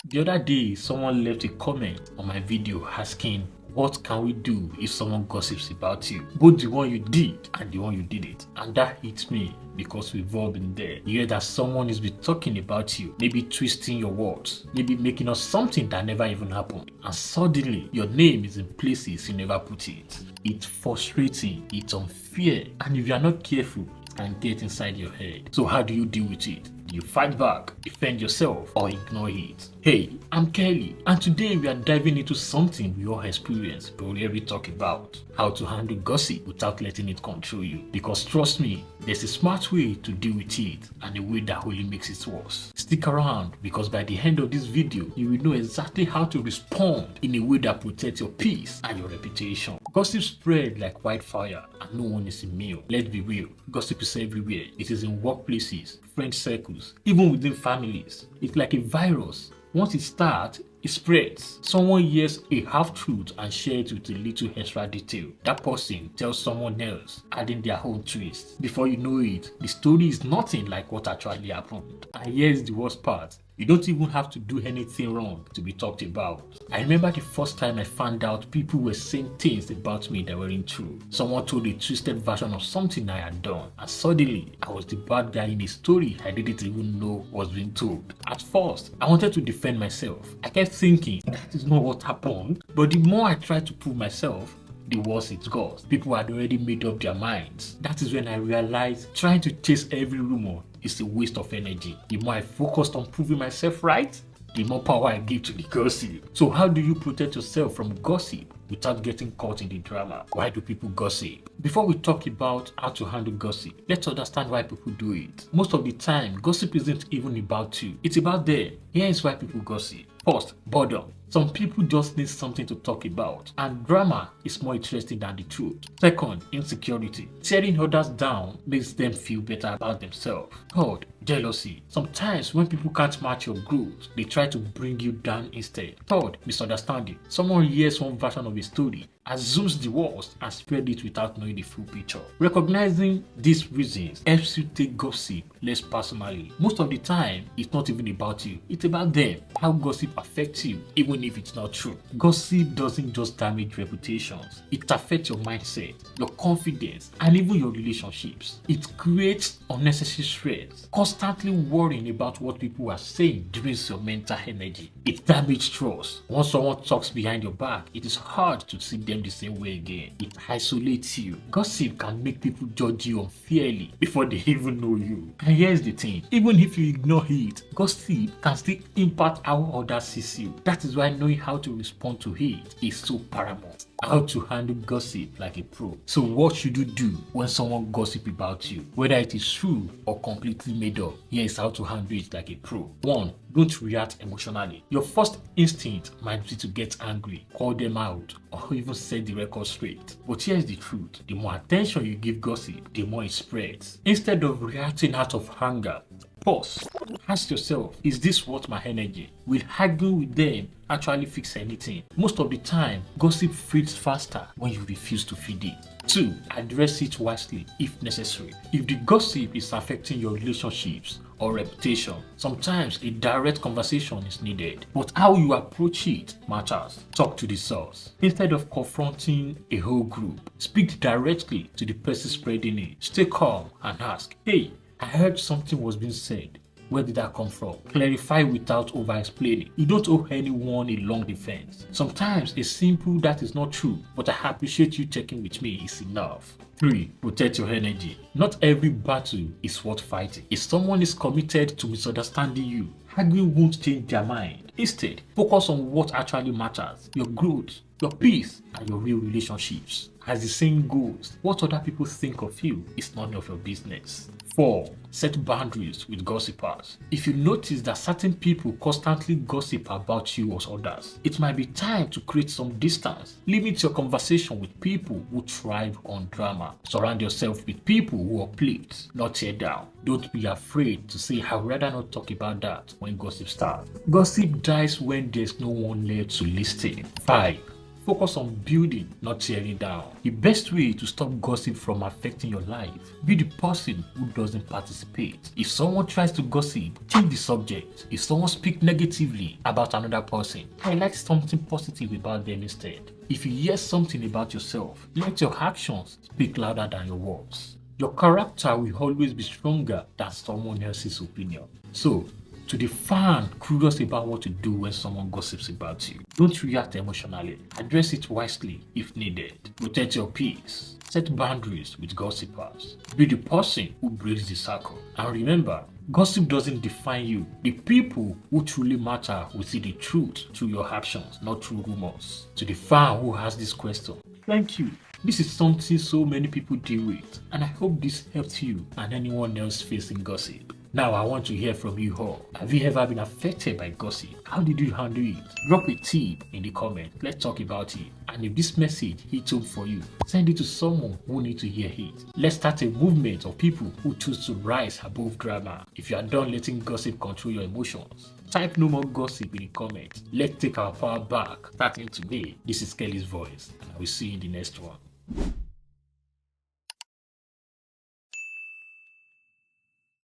The other day, someone left a comment on my video asking, what can we do if someone gossips about you? Both the one you did and the one you did it. And that hits me because we've all been there. You hear that someone is been talking about you, maybe twisting your words, maybe making up something that never even happened. And suddenly, your name is in places you never put it. It's frustrating, it's unfair, and if you are not careful, it can get inside your head. So how do you deal with it? You fight back, defend yourself, or ignore it. Hey, I'm Kelly, and today we are diving into something we all experience but rarely talk about: how to handle gossip without letting it control you. Because trust me, there's a smart way to deal with it and a way that only makes it worse. Stick around, because by the end of this video, you will know exactly how to respond in a way that protects your peace and your reputation. Gossip spread like wildfire and no one is immune. Let's be real, gossip is everywhere. It is in workplaces, friend circles, even within families. It's like a virus. Once it starts, it spreads. Someone hears a half-truth and shares it with a little extra detail. That person tells someone else, adding their own twist. Before you know it, the story is nothing like what actually happened. And here's the worst part: you don't even have to do anything wrong to be talked about. I remember the first time I found out people were saying things about me that weren't true. Someone told a twisted version of something I had done, and suddenly I was the bad guy in a story I didn't even know was being told. At first, I wanted to defend myself. I kept thinking, that is not what happened. But the more I tried to prove myself, the worse it got. People had already made up their minds. That is when I realized trying to chase every rumor is a waste of energy. The more I focused on proving myself right, the more power I give to the gossip. So how do you protect yourself from gossip without getting caught in the drama? Why do people gossip? Before we talk about how to handle gossip, let's understand why people do it. Most of the time, gossip isn't even about you. It's about them. Here is why people gossip. First, boredom. Some people just need something to talk about, and drama is more interesting than the truth. Second, insecurity. Tearing others down makes them feel better about themselves. Third, jealousy. Sometimes when people can't match your growth, they try to bring you down instead. Third, misunderstanding. Someone hears one version of a story, assumes the worst, and spread it without knowing the full picture. Recognizing these reasons helps you take gossip less personally. Most of the time, it's not even about you, it's about them. How gossip affects you, even if it's not true. Gossip doesn't just damage reputations, it affects your mindset, your confidence, and even your relationships. It creates unnecessary stress. Constantly worrying about what people are saying drains your mental energy. It damages trust. Once someone talks behind your back, it is hard to see them the same way again. It isolates you. Gossip can make people judge you unfairly before they even know you. And here's the thing: even if you ignore it, gossip can still impact how others see you. That is why knowing how to respond to it is so paramount. How to handle gossip like a pro. So what should you do when someone gossips about you? Whether it is true or completely made up, here is how to handle it like a pro. 1. Don't react emotionally. Your first instinct might be to get angry, call them out, or even set the record straight. But here's the truth: the more attention you give gossip, the more it spreads. Instead of reacting out of anger, pause. Ask yourself, is this worth my energy? Will arguing with them actually fix anything? Most of the time, gossip feeds faster when you refuse to feed it. 2. Address it wisely if necessary. If the gossip is affecting your relationships or reputation, sometimes a direct conversation is needed. But how you approach it matters. Talk to the source. Instead of confronting a whole group, speak directly to the person spreading it. Stay calm and ask, hey, I heard something was being said. Where did that come from? Clarify without over-explaining. You don't owe anyone a long defense. Sometimes a simple "that is not true, but I appreciate you checking with me" is enough. 3. Protect your energy. Not every battle is worth fighting. If someone is committed to misunderstanding you, arguing won't change their mind. Instead, focus on what actually matters: your growth, your peace, and your real relationships. As the saying goes, what other people think of you is none of your business. 4. Set boundaries with gossipers. If you notice that certain people constantly gossip about you or others, it might be time to create some distance. Limit your conversation with people who thrive on drama. Surround yourself with people who uplift, not tear down. Don't be afraid to say, "I'd rather not talk about that," when gossip starts. Gossip dies when there's no one left to listen. 5. Focus on building, not tearing down. The best way to stop gossip from affecting your life, be the person who doesn't participate. If someone tries to gossip, change the subject. If someone speaks negatively about another person, highlight something positive about them instead. If you hear something about yourself, let your actions speak louder than your words. Your character will always be stronger than someone else's opinion. So, to the fan curious about what to do when someone gossips about you, don't react emotionally. Address it wisely if needed. Protect your peace. Set boundaries with gossipers. Be the person who breaks the circle. And remember, gossip doesn't define you. The people who truly matter will see the truth through your actions, not through rumors. To the fan who has this question, thank you. This is something so many people deal with, and I hope this helped you and anyone else facing gossip. Now I want to hear from you all. Have you ever been affected by gossip? How did you handle it? Drop a tip in the comment. Let's talk about it. And if this message hit home for you, send it to someone who needs to hear it. Let's start a movement of people who choose to rise above drama. If you are done letting gossip control your emotions, type no more gossip in the comments. Let's take our power back. Starting today, this is Kelly's voice, and I will see you in the next one.